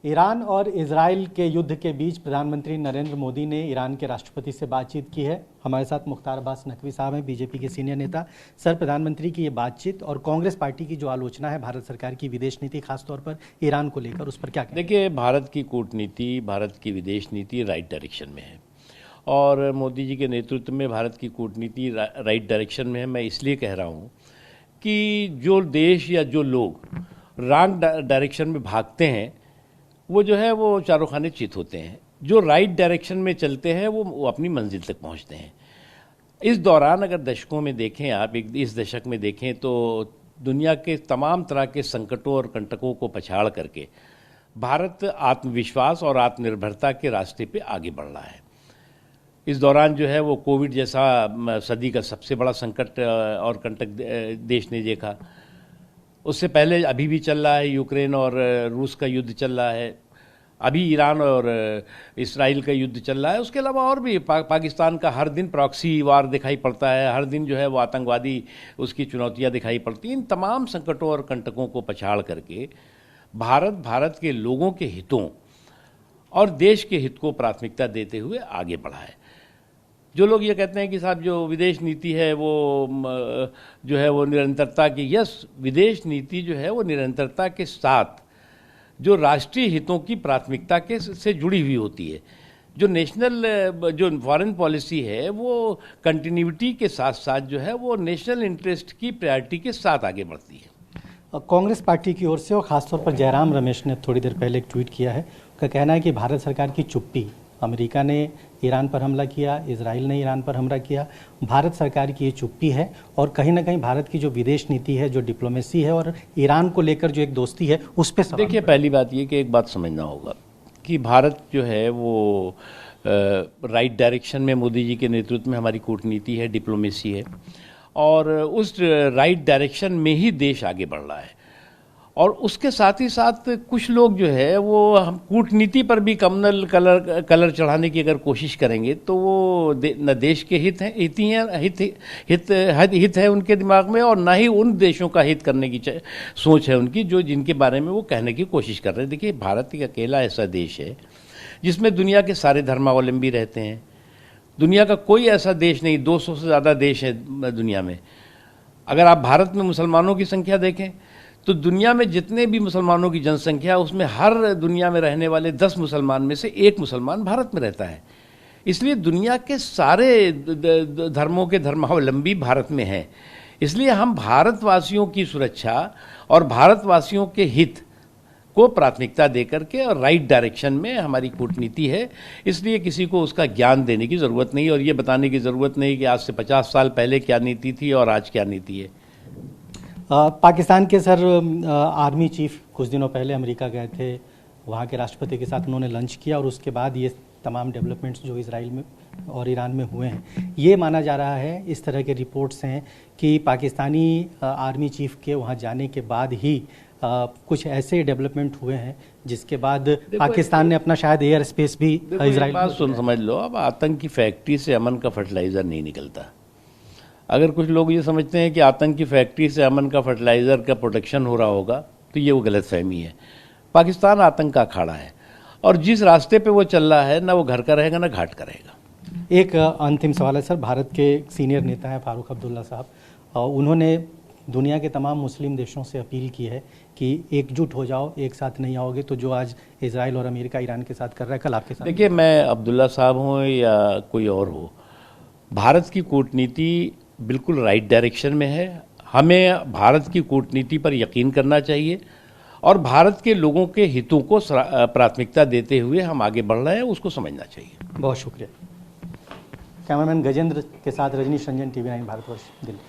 Iran और Israel के युद्ध के बीच प्रधानमंत्री नरेंद्र मोदी ने ईरान के राष्ट्रपति से बातचीत की है। हमारे साथ मुख्तार अब्बास नकवी साहब हैं, बीजेपी के सीनियर नेता। सर, प्रधानमंत्री की ये बातचीत और कांग्रेस पार्टी की जो आलोचना है भारत सरकार की विदेश नीति, खासतौर पर ईरान को लेकर, उस पर क्या कहें? देखिए, भारत की कूटनीति, भारत की विदेश नीति राइट डायरेक्शन में है और मोदी जी के नेतृत्व में भारत की कूटनीति राइट डायरेक्शन में है। मैं इसलिए कह रहा हूँ कि जो देश या जो लोग रॉन्ग डायरेक्शन में भागते हैं वो जो है वो चारों खाने चित होते हैं। जो राइट डायरेक्शन में चलते हैं वो अपनी मंजिल तक पहुंचते हैं। इस दौरान अगर दशकों में देखें आप, इस दशक में देखें तो दुनिया के तमाम तरह के संकटों और कंटकों को पछाड़ करके भारत आत्मविश्वास और आत्मनिर्भरता के रास्ते पे आगे बढ़ रहा है। इस दौरान जो है वो कोविड जैसा सदी का सबसे बड़ा संकट और कंटक देश ने देखा। उससे पहले अभी भी चल रहा है, यूक्रेन और रूस का युद्ध चल रहा है, अभी ईरान और इसराइल का युद्ध चल रहा है। उसके अलावा और भी पाकिस्तान का हर दिन प्रॉक्सी वार दिखाई पड़ता है, हर दिन जो है वो आतंकवादी उसकी चुनौतियां दिखाई पड़ती हैं। इन तमाम संकटों और कंटकों को पछाड़ करके भारत के लोगों के हितों और देश के हित को प्राथमिकता देते हुए आगे बढ़ा है। जो लोग ये कहते हैं कि साहब जो विदेश नीति है वो जो है वो निरंतरता की, यस, विदेश नीति जो है वो निरंतरता के साथ जो राष्ट्रीय हितों की प्राथमिकता के से जुड़ी हुई होती है। जो नेशनल जो फॉरेन पॉलिसी है वो कंटिन्यूटी के साथ साथ जो है वो नेशनल इंटरेस्ट की प्रायोरिटी के साथ आगे बढ़ती है। कांग्रेस पार्टी की ओर से और खासतौर पर जयराम रमेश ने थोड़ी देर पहले एक ट्वीट किया है। उनका कहना है कि भारत सरकार की चुप्पी, अमेरिका ने ईरान पर हमला किया, इजराइल ने ईरान पर हमला किया, भारत सरकार की ये चुप्पी है और कहीं ना कहीं भारत की जो विदेश नीति है, जो डिप्लोमेसी है और ईरान को लेकर जो एक दोस्ती है, उस पर देखिए, पहली बात ये कि एक बात समझना होगा कि भारत जो है वो राइट डायरेक्शन में मोदी जी के नेतृत्व में हमारी कूटनीति है, डिप्लोमेसी है और उस राइट डायरेक्शन में ही देश आगे बढ़ रहा है। और उसके साथ ही साथ कुछ लोग जो है वो हम कूटनीति पर भी कमनल कलर चढ़ाने की अगर कोशिश करेंगे तो वो न देश के हित है उनके दिमाग में और ना ही उन देशों का हित करने की सोच है उनकी जिनके बारे में वो कहने की कोशिश कर रहे हैं। देखिए, भारत एक अकेला ऐसा देश है जिसमें दुनिया के सारे धर्मावलंबी रहते हैं। दुनिया का कोई ऐसा देश नहीं, 200 से ज़्यादा देश है दुनिया में। अगर आप भारत में मुसलमानों की संख्या देखें तो दुनिया में जितने भी मुसलमानों की जनसंख्या, उसमें हर दुनिया में रहने वाले 10 मुसलमान में से एक मुसलमान भारत में रहता है। इसलिए दुनिया के सारे धर्मों के धर्मावलंबी भारत में हैं। इसलिए हम भारतवासियों की सुरक्षा और भारतवासियों के हित को प्राथमिकता देकर के और राइट डायरेक्शन में हमारी कूटनीति है। इसलिए किसी को उसका ज्ञान देने की ज़रूरत नहीं और ये बताने की ज़रूरत नहीं कि आज से 50 साल पहले क्या नीति थी और आज क्या नीति है। पाकिस्तान के सर आर्मी चीफ कुछ दिनों पहले अमेरिका गए थे, वहाँ के राष्ट्रपति के साथ उन्होंने लंच किया और उसके बाद ये तमाम डेवलपमेंट्स जो इजराइल में और ईरान में हुए हैं, ये माना जा रहा है, इस तरह के रिपोर्ट्स हैं कि पाकिस्तानी आर्मी चीफ के वहाँ जाने के बाद ही कुछ ऐसे डेवलपमेंट हुए हैं जिसके बाद पाकिस्तान ने अपना शायद एयर स्पेस भी इजराइल। बात समझ लो, अब आतंक की फैक्ट्री से अमन का फर्टिलाइजर नहीं निकलता। अगर कुछ लोग ये समझते हैं कि आतंक की फैक्ट्री से अमन का फर्टिलाइजर का प्रोडक्शन हो रहा होगा तो ये वो गलतफहमी है। पाकिस्तान आतंक का अखाड़ा है और जिस रास्ते पे वो चल रहा है ना वो घर का रहेगा ना घाट का रहेगा। एक अंतिम सवाल है सर, भारत के सीनियर नेता हैं फारूक अब्दुल्ला साहब, उन्होंने दुनिया के तमाम मुस्लिम देशों से अपील की है कि एकजुट हो जाओ, एक साथ नहीं आओगे तो जो आज इजराइल और अमेरिका ईरान के साथ कर रहा है, कल आपके साथ। देखिए, मैं अब्दुल्ला साहब हूँ या कोई और हो, भारत की कूटनीति बिल्कुल राइट डायरेक्शन में है। हमें भारत की कूटनीति पर यकीन करना चाहिए और भारत के लोगों के हितों को प्राथमिकता देते हुए हम आगे बढ़ रहे हैं, उसको समझना चाहिए। बहुत शुक्रिया। कैमरामैन गजेंद्र के साथ रजनीश रंजन, TV9 भारतवर्ष, दिल्ली।